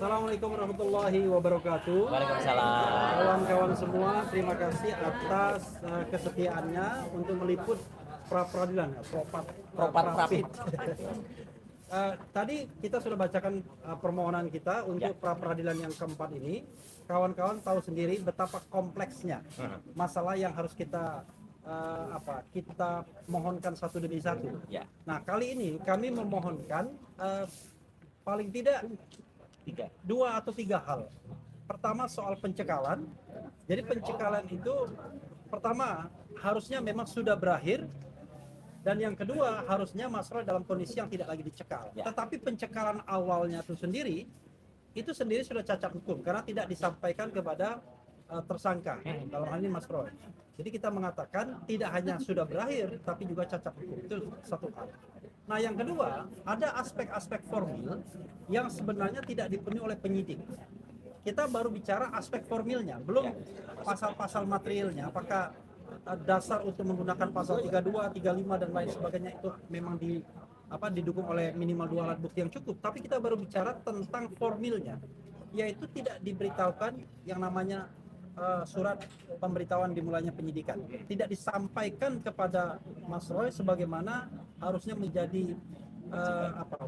Assalamualaikum warahmatullahi wabarakatuh. Waalaikumsalam. Kawan-kawan semua, terima kasih atas kesetiaannya untuk meliput pra peradilan, Propit. Tadi kita sudah bacakan permohonan kita untuk pra peradilan yang keempat ini. Kawan-kawan tahu sendiri betapa kompleksnya masalah yang harus kita kita mohonkan satu demi satu. Ya. Nah, kali ini kami memohonkan paling tidak dua atau tiga hal. Pertama, soal pencekalan. Jadi pencekalan itu pertama harusnya memang sudah berakhir, dan yang kedua harusnya masalah dalam kondisi yang tidak lagi dicekal. Ya. Tetapi pencekalan awalnya itu sendiri sudah cacat hukum karena tidak disampaikan kepada tersangka, dalam hal ini Mas Roy. Jadi kita mengatakan tidak hanya sudah berakhir tapi juga cacat hukum. Itu satu hal. Nah, yang kedua, ada aspek-aspek formil yang sebenarnya tidak dipenuhi oleh penyidik. Kita baru bicara aspek formilnya, belum pasal-pasal materialnya. Apakah dasar untuk menggunakan pasal 32, 35 dan lain sebagainya itu memang didukung oleh minimal 2 alat bukti yang cukup. Tapi kita baru bicara tentang formilnya, yaitu tidak diberitahukan yang namanya surat pemberitahuan dimulainya penyidikan. Tidak disampaikan kepada Mas Roy sebagaimana harusnya menjadi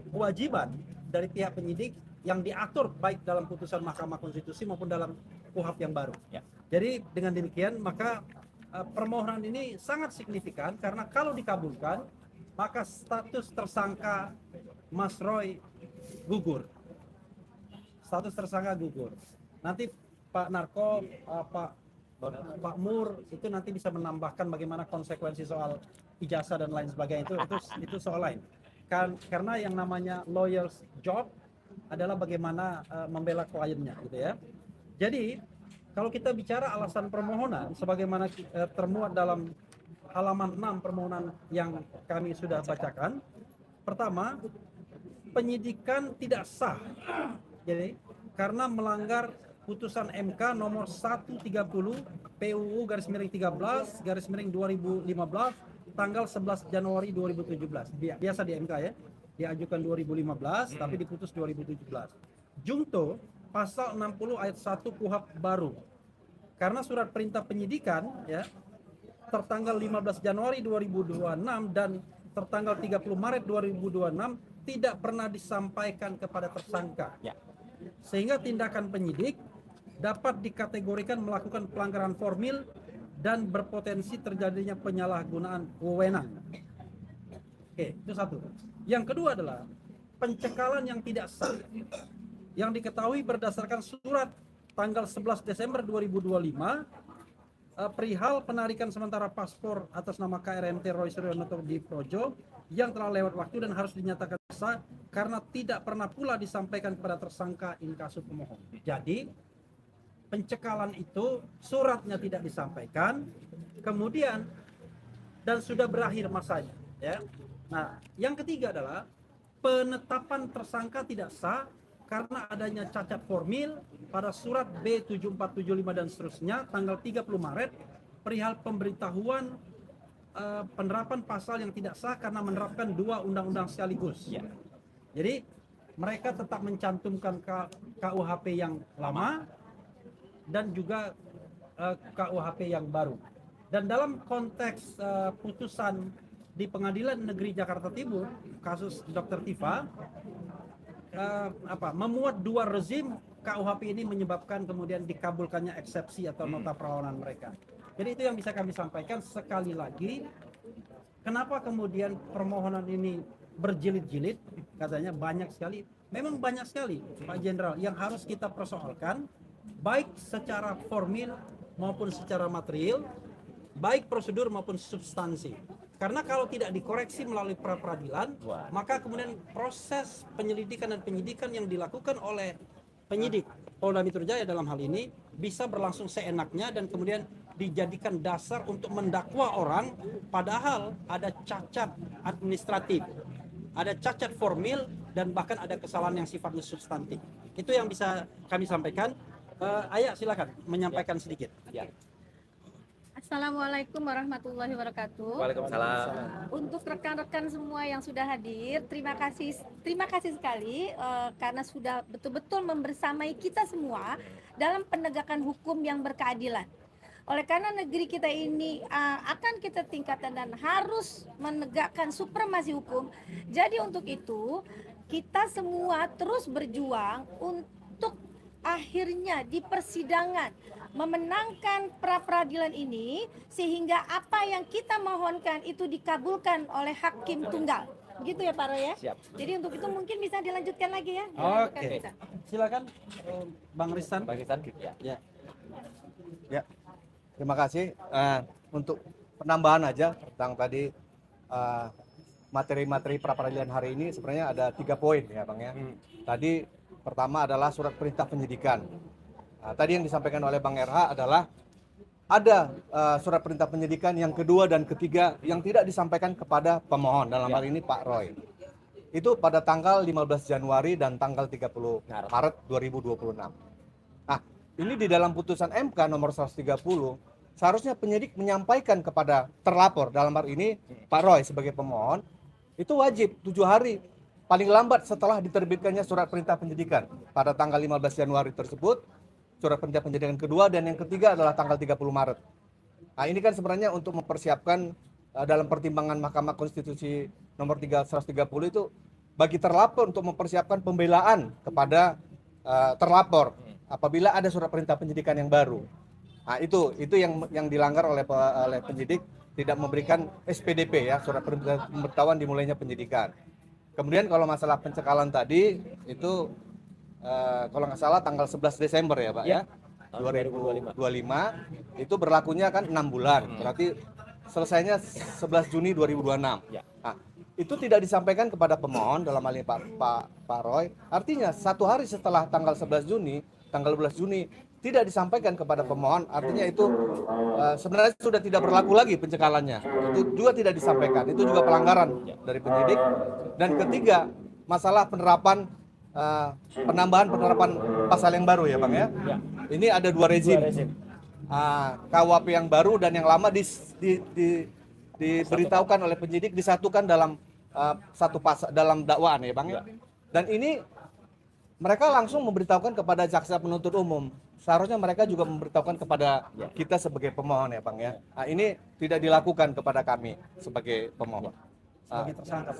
kewajiban dari pihak penyidik yang diatur baik dalam putusan Mahkamah Konstitusi maupun dalam KUHP yang baru. Ya. Jadi dengan demikian maka permohonan ini sangat signifikan karena kalau dikabulkan maka status tersangka Mas Roy gugur. Status tersangka gugur. Nanti Pak Narko, Pak Mur itu nanti bisa menambahkan bagaimana konsekuensi soal ijazah dan lain sebagainya, itu soal lain. Karena yang namanya lawyer's job adalah bagaimana membela kliennya, gitu ya. Jadi kalau kita bicara alasan permohonan sebagaimana termuat dalam halaman 6 permohonan yang kami sudah bacakan. Pertama, penyidikan tidak sah. Jadi karena melanggar putusan MK nomor 130 PUU /13/2015 tanggal 11 Januari 2017. Biasa di MK ya. Diajukan 2015 tapi diputus 2017. Junto pasal 60 ayat 1 KUHP baru. Karena surat perintah penyidikan ya tertanggal 15 Januari 2026 dan tertanggal 30 Maret 2026 tidak pernah disampaikan kepada tersangka. Ya. Sehingga tindakan penyidik dapat dikategorikan melakukan pelanggaran formil dan berpotensi terjadinya penyalahgunaan wewenang. Oke, itu satu. Yang kedua adalah pencekalan yang tidak sah yang diketahui berdasarkan surat tanggal 11 Desember 2025 perihal penarikan sementara paspor atas nama KRMT Roy Suryono di Projo yang telah lewat waktu dan harus dinyatakan sah karena tidak pernah pula disampaikan kepada tersangka inkasu pemohon. Jadi pencekalan itu suratnya tidak disampaikan, kemudian dan sudah berakhir masanya. Ya. Nah, yang ketiga adalah penetapan tersangka tidak sah karena adanya cacat formil pada surat B7475 dan seterusnya tanggal 30 Maret perihal pemberitahuan penerapan pasal yang tidak sah karena menerapkan dua undang-undang sekaligus. Ya. Jadi mereka tetap mencantumkan KUHP yang lama dan juga KUHP yang baru. Dan dalam konteks putusan di Pengadilan Negeri Jakarta Timur kasus Dr. Tifa memuat dua rezim KUHP ini menyebabkan kemudian dikabulkannya eksepsi atau nota perlawanan mereka. Jadi itu yang bisa kami sampaikan sekali lagi. Kenapa kemudian permohonan ini berjilid-jilid? Katanya banyak sekali. Memang banyak sekali Pak Jenderal yang harus kita persoalkan, baik secara formil maupun secara material, baik prosedur maupun substansi. Karena kalau tidak dikoreksi melalui pra peradilan, maka kemudian proses penyelidikan dan penyidikan yang dilakukan oleh penyidik Polda Metro Jaya dalam hal ini bisa berlangsung seenaknya dan kemudian dijadikan dasar untuk mendakwa orang, padahal ada cacat administratif, ada cacat formil, dan bahkan ada kesalahan yang sifatnya substantif. Itu yang bisa kami sampaikan. Ayah silakan menyampaikan sedikit. Ya. Assalamualaikum warahmatullahi wabarakatuh. Waalaikumsalam. Untuk rekan-rekan semua yang sudah hadir, terima kasih sekali karena sudah betul-betul membersamai kita semua dalam penegakan hukum yang berkeadilan. Oleh karena negeri kita ini akan kita tingkatkan dan harus menegakkan supremasi hukum. Jadi untuk itu kita semua terus berjuang untuk akhirnya di persidangan memenangkan pra-peradilan ini sehingga apa yang kita mohonkan itu dikabulkan oleh hakim tunggal. Begitu ya Pak Roy ya? Siap. Jadi untuk itu mungkin bisa dilanjutkan lagi ya. Oke. Silakan Bang Risan. Bang Risan, ya. Ya, terima kasih. Untuk penambahan aja tentang tadi materi-materi pra-peradilan hari ini sebenarnya ada 3 poin ya Bang ya. Tadi pertama adalah surat perintah penyidikan. Nah, tadi yang disampaikan oleh Bang RH adalah ada surat perintah penyidikan yang kedua dan ketiga yang tidak disampaikan kepada pemohon, dalam hal ini Pak Roy. Itu pada tanggal 15 Januari dan tanggal 30 Maret 2026. Nah, ini di dalam putusan MK nomor 130 seharusnya penyidik menyampaikan kepada terlapor, dalam hal ini Pak Roy sebagai pemohon, itu wajib 7 hari paling lambat setelah diterbitkannya surat perintah penyidikan pada tanggal 15 Januari tersebut, surat perintah penyidikan kedua, dan yang ketiga adalah tanggal 30 Maret. Nah, ini kan sebenarnya untuk mempersiapkan dalam pertimbangan Mahkamah Konstitusi nomor 130 itu bagi terlapor untuk mempersiapkan pembelaan kepada terlapor apabila ada surat perintah penyidikan yang baru. Nah, itu yang dilanggar oleh penyidik, tidak memberikan SPDP ya, surat pemberitahuan dimulainya penyidikan. Kemudian kalau masalah pencekalan tadi itu kalau nggak salah tanggal 11 Desember ya Pak ya, 2025 itu berlakunya kan 6 bulan, berarti selesainya 11 Juni 2026. Nah, itu tidak disampaikan kepada pemohon, dalam hal ini Pak Roy, artinya 1 hari setelah tanggal 11 Juni, tanggal 12 Juni tidak disampaikan kepada pemohon, artinya itu sebenarnya sudah tidak berlaku lagi pencekalannya. Itu juga tidak disampaikan, itu juga pelanggaran dari penyidik. Dan ketiga, masalah penerapan penambahan pasal yang baru ya Bang ya. Ini ada 2 rezim. KUHP yang baru dan yang lama diberitahukan oleh penyidik, disatukan dalam satu pasal dalam dakwaan ya Bang ya. Dan ini mereka langsung memberitahukan kepada jaksa penuntut umum. Seharusnya mereka juga memberitahukan kepada kita sebagai pemohon ya Bang ya. Nah, ini tidak dilakukan kepada kami sebagai pemohon. Sebagai tersangka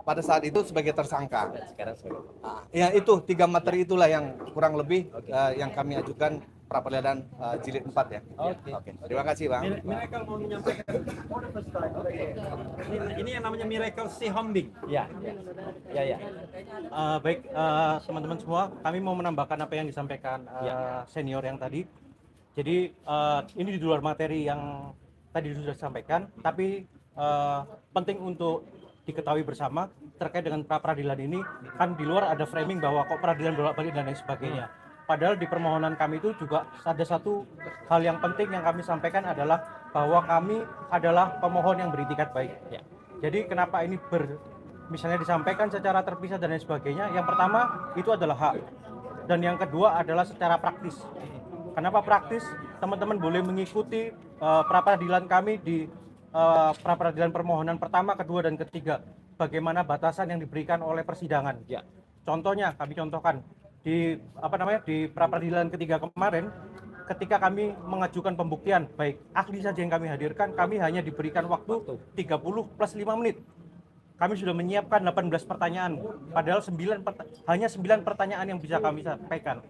pada saat itu sebagai tersangka. Sekarang sebagai. Ya itu 3 materi itulah yang kurang lebih yang kami ajukan pra-peradilan jilid 4 ya. Oke. Terima kasih Bang. Miracle mau menyampaikan. Ini yang namanya Miracle si Hombing. Ya. Baik teman-teman semua, kami mau menambahkan apa yang disampaikan senior yang tadi. Jadi ini di luar materi yang tadi sudah disampaikan, tapi penting untuk diketahui bersama terkait dengan pra-peradilan ini. Kan di luar ada framing bahwa kok peradilan bolak-balik dan lain sebagainya. Padahal di permohonan kami itu juga ada satu hal yang penting yang kami sampaikan adalah bahwa kami adalah pemohon yang beritikat baik. Jadi kenapa ini misalnya disampaikan secara terpisah dan lain sebagainya? Yang pertama itu adalah hak, dan yang kedua adalah secara praktis. Kenapa praktis? Teman-teman boleh mengikuti pra-peradilan kami di pra-peradilan permohonan pertama, kedua, dan ketiga. Bagaimana batasan yang diberikan oleh persidangan. Contohnya kami contohkan di pra-peradilan ketiga kemarin, ketika kami mengajukan pembuktian, baik ahli saja yang kami hadirkan, kami hanya diberikan waktu 30 plus 5 menit. Kami sudah menyiapkan 18 pertanyaan, padahal hanya 9 pertanyaan yang bisa kami sampaikan.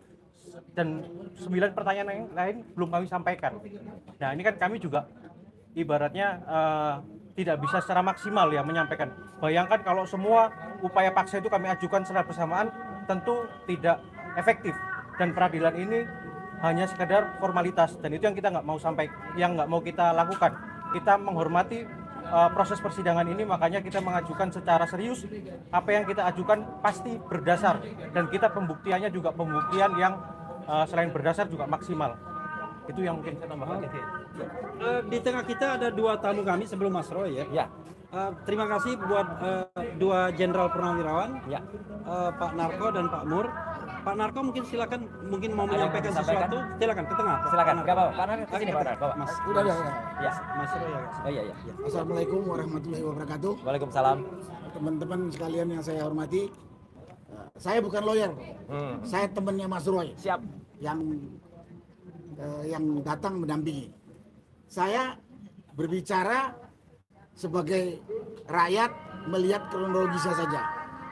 Dan 9 pertanyaan yang lain belum kami sampaikan. Nah, ini kan kami juga ibaratnya tidak bisa secara maksimal ya menyampaikan. Bayangkan kalau semua upaya paksa itu kami ajukan secara bersamaan, tentu tidak efektif, dan peradilan ini hanya sekedar formalitas, dan itu yang kita nggak mau kita lakukan. Kita menghormati proses persidangan ini, makanya kita mengajukan secara serius. Apa yang kita ajukan pasti berdasar, dan kita pembuktiannya juga pembuktian yang selain berdasar juga maksimal. Itu yang mungkin saya tambahkan. Di tengah kita ada 2 tamu kami sebelum Mas Roy ya. Terima kasih buat 2 jenderal purnawirawan, Pak Narko dan Pak Mur. Pak Narko mungkin silakan, mungkin mau Ada yang menyampaikan disampaikan? sesuatu. Silakan ke tengah. Pak Silakan, Narko. nggak apa-apa. Pak Narko ke sini, Pak Narko. Bawa. Mas, Udah. Ya. Mas Roy ya. Oh iya, iya. Assalamualaikum warahmatullahi wabarakatuh. Waalaikumsalam. Teman-teman sekalian yang saya hormati, saya bukan lawyer, saya temannya Mas Roy Siap. yang datang mendampingi. Saya berbicara sebagai rakyat melihat kronologisnya saja.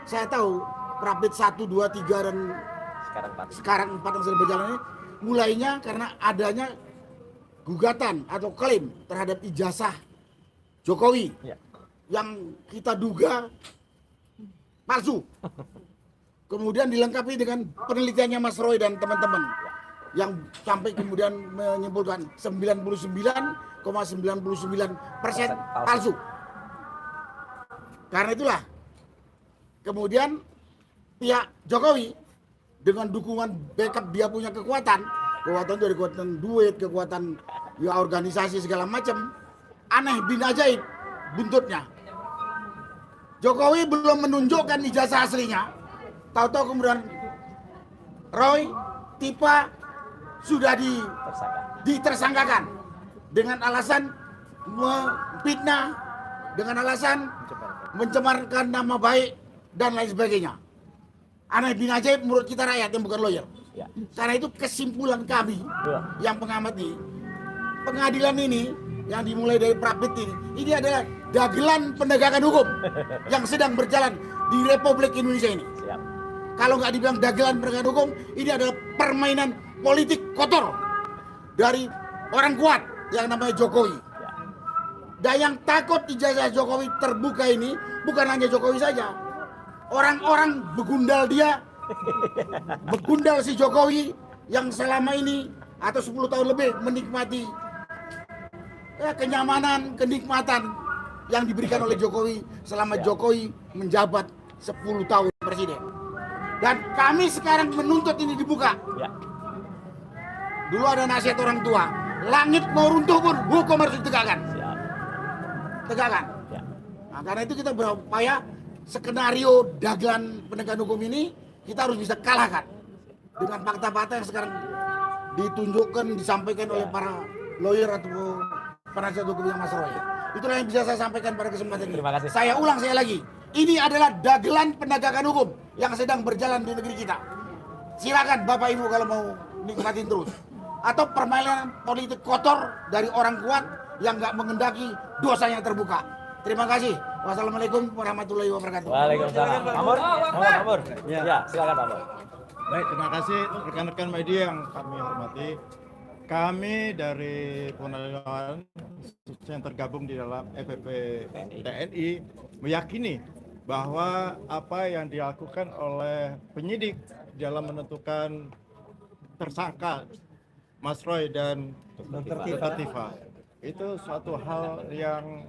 Saya tahu Prapit 1, 2, 3 dan Sekarang Pak. sekarang 4 yang sudah berjalan ini mulainya karena adanya gugatan atau klaim terhadap ijazah Jokowi Ya. yang kita duga palsu. Kemudian dilengkapi dengan penelitiannya Mas Roy dan teman-teman yang sampai kemudian menyimpulkan 99,99% palsu. Karena itulah kemudian pihak Jokowi dengan dukungan backup dia punya kekuatan dari kekuatan duit, kekuatan ya organisasi segala macam, aneh bin ajaib buntutnya. Jokowi belum menunjukkan ijazah aslinya, tahu-tahu kemudian Roy Tipa sudah ditersangkakan dengan alasan memfitnah, dengan alasan mencemarkan nama baik dan lain sebagainya. Aneh bin ajaib menurut kita rakyat yang bukan lawyer. Ya. Karena itu kesimpulan kami yang pengamat ini, pengadilan ini yang dimulai dari Prapit ini adalah dagelan penegakan hukum yang sedang berjalan di Republik Indonesia ini. Siap. Kalau nggak dibilang dagelan penegakan hukum, ini adalah permainan politik kotor dari orang kuat yang namanya Jokowi. Dan yang takut ijazah Jokowi terbuka ini bukan hanya Jokowi saja. Orang-orang begundal dia, begundal si Jokowi yang selama ini atau 10 tahun lebih menikmati kenyamanan, kenikmatan yang diberikan oleh Jokowi selama Jokowi menjabat 10 tahun presiden. Dan kami sekarang menuntut ini dibuka. Ya. Dulu ada nasihat orang tua, langit mau runtuh pun hukum harus ditegakkan. Siap. Tegakkan. Ya. Nah, karena itu kita berupaya skenario dagelan penegakan hukum ini kita harus bisa kalahkan dengan fakta-fakta yang sekarang ditunjukkan, disampaikan oleh para lawyer atau penasihat hukum yang Mas Roy. Itulah yang bisa saya sampaikan pada kesempatan ini. Terima kasih. Saya ulang saya lagi, ini adalah dagelan penegakan hukum yang sedang berjalan di negeri kita. Silakan Bapak Ibu kalau mau nikmatin terus. Atau permainan politik kotor dari orang kuat yang nggak mengendaki dosanya terbuka. Terima kasih. Wassalamualaikum warahmatullahi wabarakatuh. Waalaikumsalam. Amor. Ya, silakan Amor. Baik, terima kasih rekan-rekan media yang kami hormati. Kami dari Purnawirawan yang tergabung di dalam FPP TNI meyakini bahwa apa yang dilakukan oleh penyidik dalam menentukan tersangka Mas Roy dan Dr. Tifa itu suatu hal yang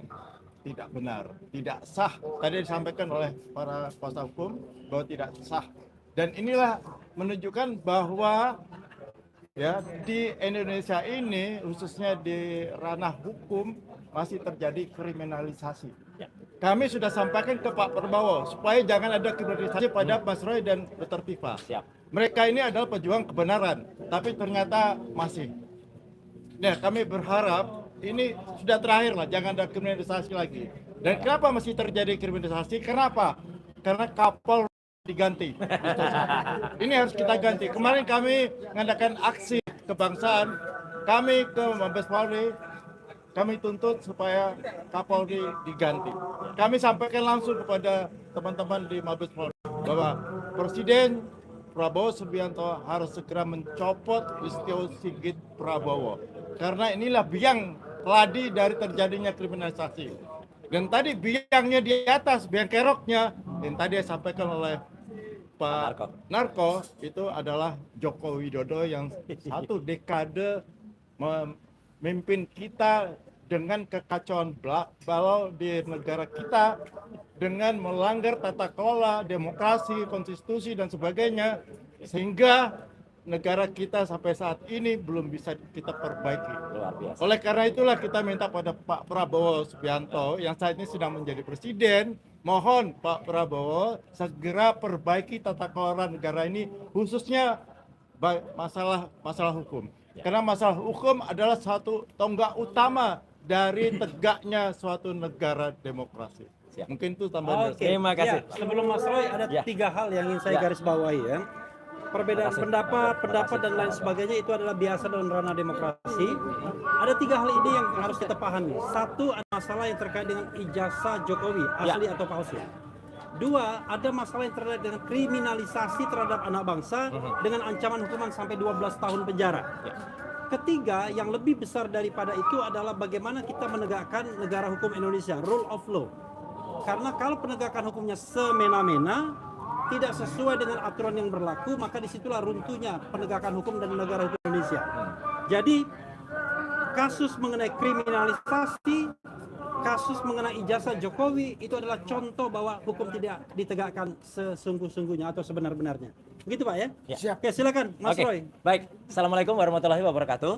tidak benar, tidak sah. Tadi disampaikan oleh para kuasa hukum bahwa tidak sah. Dan inilah menunjukkan bahwa ya di Indonesia ini khususnya di ranah hukum masih terjadi kriminalisasi. Kami sudah sampaikan ke Pak Prabowo supaya jangan ada kriminalisasi pada Mas Roy dan Dr. Tifa. Siap. Mereka ini adalah pejuang kebenaran, tapi ternyata masih. Nah, kami berharap ini sudah terakhir lah, jangan ada kriminalisasi lagi. Dan kenapa masih terjadi kriminalisasi? Kenapa? Karena kapal diganti. Ini harus kita ganti. Kemarin kami mengadakan aksi kebangsaan, kami ke Mabes Polri, kami tuntut supaya Kapolri diganti. Kami sampaikan langsung kepada teman-teman di Mabes Polri bahwa Presiden Prabowo Subianto harus segera mencopot Listio Sigit Prabowo. Karena inilah biang keladi dari terjadinya kriminalisasi. Dan tadi biangnya di atas, biang keroknya yang tadi disampaikan oleh Pak Narko itu adalah Joko Widodo yang satu dekade memimpin kita dengan kekacauan balau di negara kita, dengan melanggar tata kelola, demokrasi, konstitusi dan sebagainya, sehingga negara kita sampai saat ini belum bisa kita perbaiki. Luar biasa. Oleh karena itulah kita minta pada Pak Prabowo Subianto yang saat ini sedang menjadi presiden mohon Pak Prabowo segera perbaiki tata kelola negara ini, khususnya masalah hukum. Karena masalah hukum adalah satu tonggak utama dari tegaknya suatu negara demokrasi. Mungkin itu tambahan. Oke, Terima kasih. Ya, sebelum Mas Roy ada Ya. 3 hal yang ingin saya Ya. garis bawahi ya. Perbedaan Terima pendapat dan lain sebagainya itu adalah biasa dalam ranah demokrasi. Ada 3 hal ini yang harus kita pahami. Satu, ada masalah yang terkait dengan ijazah Jokowi, asli atau palsu. 2, ada masalah yang terkait dengan kriminalisasi terhadap anak bangsa dengan ancaman hukuman sampai 12 tahun penjara. Ketiga, yang lebih besar daripada itu adalah bagaimana kita menegakkan negara hukum Indonesia, rule of law. Karena kalau penegakan hukumnya semena-mena, tidak sesuai dengan aturan yang berlaku, maka disitulah runtuhnya penegakan hukum dan negara hukum Indonesia. Jadi, kasus mengenai kriminalisasi, kasus mengenai ijazah Jokowi, itu adalah contoh bahwa hukum tidak ditegakkan sesungguh-sungguhnya atau sebenar-benarnya. Begitu Pak ya? Ya. Oke, silakan Mas Oke, Roy. baik. Assalamualaikum warahmatullahi wabarakatuh.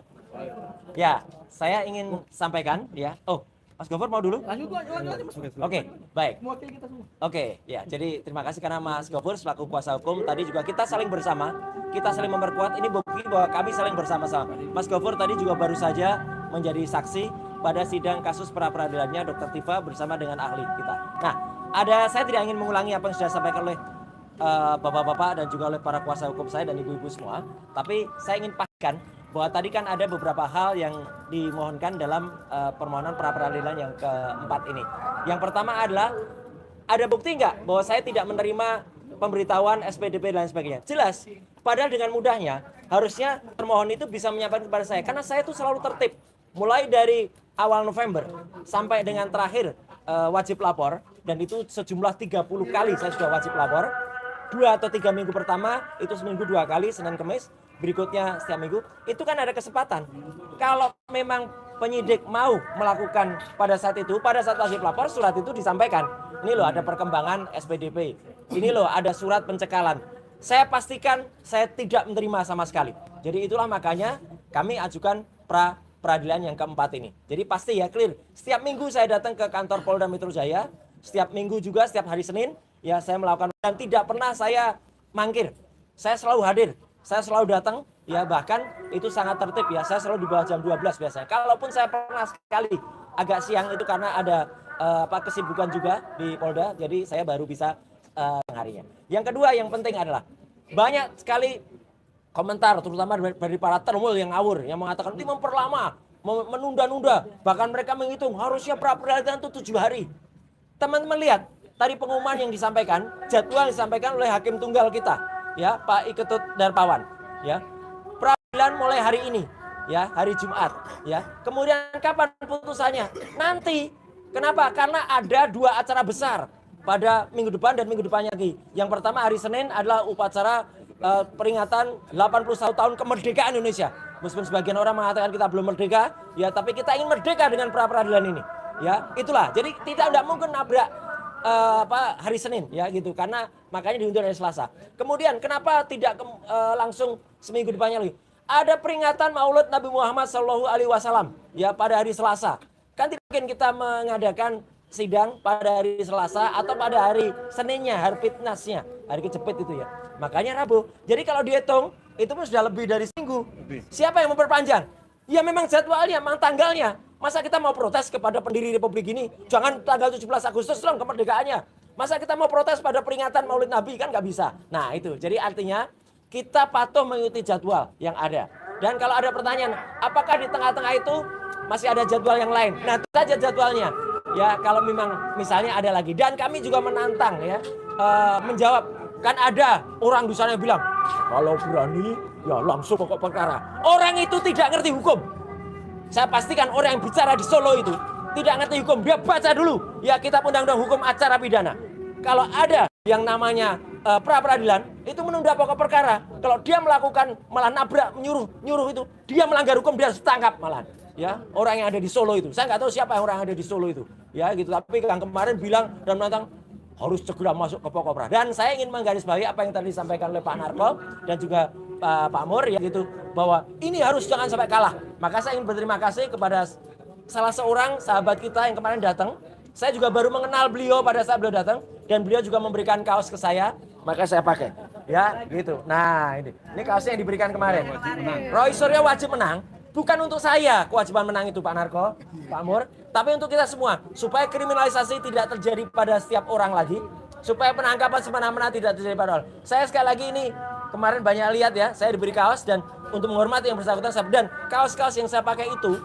Ya, saya ingin sampaikan ya. Oh, Mas Gofur mau dulu? Oke, baik. Oke, ya. Jadi terima kasih karena Mas Gofur selaku kuasa hukum tadi juga kita saling bersama, kita saling memperkuat. Ini bukti bahwa kami saling bersama-sama. Mas Gofur tadi juga baru saja menjadi saksi pada sidang kasus pra-peradilannya Dr. Tifa bersama dengan ahli kita. Nah, saya tidak ingin mengulangi apa yang sudah disampaikan oleh bapak-bapak dan juga oleh para kuasa hukum saya dan ibu-ibu semua. Tapi saya ingin pastikan bahwa tadi kan ada beberapa hal yang dimohonkan dalam permohonan pra-peradilan yang keempat ini. Yang pertama adalah ada bukti nggak bahwa saya tidak menerima pemberitahuan SPDP dan lain sebagainya. Jelas, padahal dengan mudahnya harusnya termohon itu bisa menyampaikan kepada saya. Karena saya itu selalu tertib. Mulai dari awal November sampai dengan terakhir wajib lapor. Dan itu sejumlah 30 kali saya sudah wajib lapor. 2 atau 3 minggu pertama itu seminggu 2 kali, Senin Kamis. Berikutnya setiap minggu, itu kan ada kesempatan. Kalau memang penyidik mau melakukan pada saat wajib lapor, surat itu disampaikan. Ini loh ada perkembangan SPDP. Ini loh ada surat pencekalan. Saya pastikan saya tidak menerima sama sekali. Jadi itulah makanya kami ajukan pra-peradilan yang keempat ini. Jadi pasti ya clear. Setiap minggu saya datang ke kantor Polda Metro Jaya. Setiap minggu juga, setiap hari Senin, ya saya melakukan. Dan tidak pernah saya mangkir. Saya selalu hadir. Saya selalu datang, ya bahkan itu sangat tertib ya. Saya selalu di bawah jam 12 biasanya. Kalaupun saya pernah sekali agak siang itu karena ada kesibukan juga di Polda, jadi saya baru bisa harinya. Yang kedua yang penting adalah banyak sekali komentar terutama dari para termul yang ngawur yang mengatakan ini memperlama, menunda-nunda, bahkan mereka menghitung harusnya pra-peradilan itu 7 hari. Teman-teman lihat tadi pengumuman yang disampaikan, jadwal yang disampaikan oleh hakim tunggal kita, ya Pak Iketut Darpawan, ya peradilan mulai hari ini, ya hari Jumat, ya kemudian kapan putusannya? Nanti. Kenapa? Karena ada 2 acara besar pada minggu depan dan minggu depannya lagi. Yang pertama hari Senin adalah upacara peringatan 81 tahun kemerdekaan Indonesia. Meskipun sebagian orang mengatakan kita belum merdeka, ya tapi kita ingin merdeka dengan pra-peradilan ini. Ya, itulah. Jadi tidak mungkin nabrak hari Senin ya gitu karena makanya diundur dari Selasa. Kemudian kenapa tidak langsung seminggu depannya lagi? Ada peringatan Maulid Nabi Muhammad SAW ya pada hari Selasa. Kan tidak mungkin kita mengadakan sidang pada hari Selasa atau pada hari Seninnya, hari fitnasnya, hari kejepit itu ya. Makanya Rabu. Jadi kalau dihitung itu pun sudah lebih dari seminggu. Siapa yang memperpanjang? Ya memang jadwalnya, memang tanggalnya. Masa kita mau protes kepada pendiri Republik ini? Jangan tanggal 17 Agustus dong kemerdekaannya. Masa kita mau protes pada peringatan Maulid Nabi? Kan nggak bisa. Nah itu, jadi artinya kita patuh mengikuti jadwal yang ada. Dan kalau ada pertanyaan, apakah di tengah-tengah itu masih ada jadwal yang lain? Nah itu saja jadwalnya. Ya kalau memang misalnya ada lagi. Dan kami juga menantang ya, menjawab. Kan ada orang di sana yang bilang, kalau berani ya langsung pokok perkara. Orang itu tidak ngerti hukum. Saya pastikan orang yang bicara di Solo itu tidak ngerti hukum. Dia baca dulu ya kitab undang-undang hukum acara pidana. Kalau ada yang namanya pra-peradilan itu menunda pokok perkara. Kalau dia melakukan malah nabrak, nyuruh itu, dia melanggar hukum, dia harus ditangkap malah. Ya, orang yang ada di Solo itu. Saya nggak tahu siapa orang yang ada di Solo itu. Ya gitu. Tapi yang kemarin bilang dan menantang harus segera masuk ke pokok perkara. Dan saya ingin menggarisbawahi apa yang tadi disampaikan oleh Pak Narko dan juga Pak Mur ya gitu bahwa ini harus jangan sampai kalah. Maka saya ingin berterima kasih kepada salah seorang sahabat kita yang kemarin datang Saya juga baru mengenal beliau pada saat beliau datang dan beliau juga memberikan kaos ke saya, maka saya pakai. Ya, gitu. Nah, ini kaosnya yang diberikan kemarin. Roy Suryo wajib menang. Bukan untuk saya kewajiban menang itu Pak Narko, Pak Mur, tapi untuk kita semua supaya kriminalisasi tidak terjadi pada setiap orang lagi, supaya penangkapan semena-mena tidak terjadi pada orang. Saya sekali lagi ini kemarin banyak lihat ya, saya diberi kaos dan untuk menghormati yang bersangkutan dan kaos-kaos yang saya pakai itu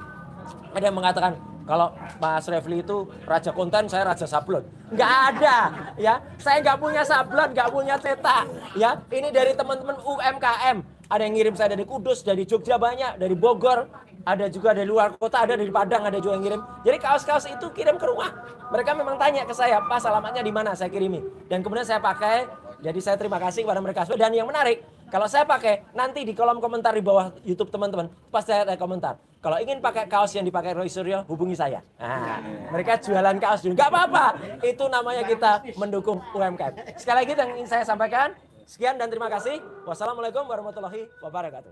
ada yang mengatakan kalau Mas Refli itu raja konten, saya raja sablon. Nggak ada, ya. Saya nggak punya sablon, nggak punya cetak, ya. Ini dari teman-teman UMKM. Ada yang ngirim saya dari Kudus, dari Jogja banyak, dari Bogor, ada juga dari luar kota, ada dari Padang, ada juga yang ngirim. Jadi kaos-kaos itu kirim ke rumah. Mereka memang tanya ke saya, Pak alamatnya di mana, saya kirimi. Dan kemudian saya pakai, jadi saya terima kasih kepada mereka. Dan yang menarik, kalau saya pakai, nanti di kolom komentar di bawah YouTube teman-teman, pasti saya ada komentar. Kalau ingin pakai kaos yang dipakai Roy Suryo, hubungi saya. Nah, mereka jualan kaos dulu. Nggak apa-apa, itu namanya kita mendukung UMKM. Sekali lagi yang ingin saya sampaikan, sekian dan terima kasih. Wassalamualaikum warahmatullahi wabarakatuh.